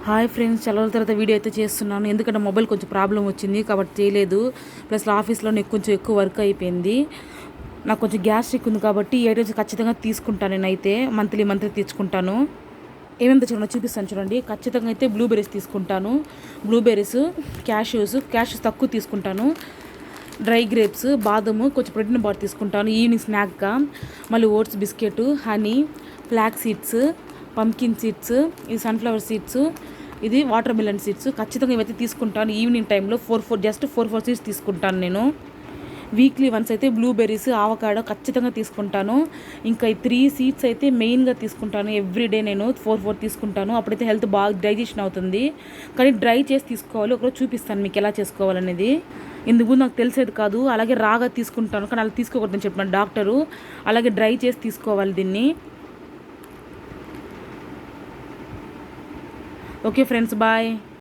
Hi friends, చాలా రోజుల తర్వాత వీడియో అయితే చేస్తున్నాను. ఎందుకంటే మొబైల్ కొంచెం ప్రాబ్లం వచ్చింది కాబట్టి చేయలేదు. ప్లస్ ఆఫీస్లో నాకు కొంచెం ఎక్కువ వర్క్ అయిపోయింది. నాకు కొంచెం గ్యాస్ట్రిక్ ఉంది కాబట్టి ఈ ఐటమ్స్ ఖచ్చితంగా తీసుకుంటాను. నేనైతే మంత్లీ తెచ్చుకుంటాను. ఏమేమి తెచ్చుకున్నా చూపిస్తాను చూడండి. ఖచ్చితంగా అయితే బ్లూబెర్రీస్ తీసుకుంటాను. బ్లూబెర్రీస్, క్యాష్యూస్ తక్కువ తీసుకుంటాను. డ్రై గ్రేప్స్, బాదము, కొంచెం ప్రోటీన్ బార్ తీసుకుంటాను ఈవినింగ్ స్నాక్గా. మళ్ళీ oats biscuit, honey, flax seeds, pumpkin seeds, ఇది సన్ఫ్లవర్ సీడ్స్, ఇది వాటర్ మిలన్ సీడ్స్. ఖచ్చితంగా ఇవైతే తీసుకుంటాను. ఈవినింగ్ టైంలో ఫోర్ సీడ్స్ తీసుకుంటాను నేను. వీక్లీ వన్స్ అయితే బ్లూబెర్రీస్, ఆవకాడో ఖచ్చితంగా తీసుకుంటాను. ఇంకా ఈ 3 సీడ్స్ అయితే మెయిన్గా తీసుకుంటాను. ఎవ్రీడే నేను 4 తీసుకుంటాను. అప్పుడైతే హెల్త్ బాగా డైజెషన్ అవుతుంది. కానీ డ్రై చేసి తీసుకోవాలి. ఒకరోజు చూపిస్తాను మీకు ఎలా చేసుకోవాలనేది. ఇందుకు నాకు తెలిసేది కాదు. అలాగే రాగా తీసుకుంటాను, కానీ అలా తీసుకోకూడదని చెప్పిన డాక్టరు. అలాగే డ్రై చేసి తీసుకోవాలి దీన్ని. Okay friends, bye.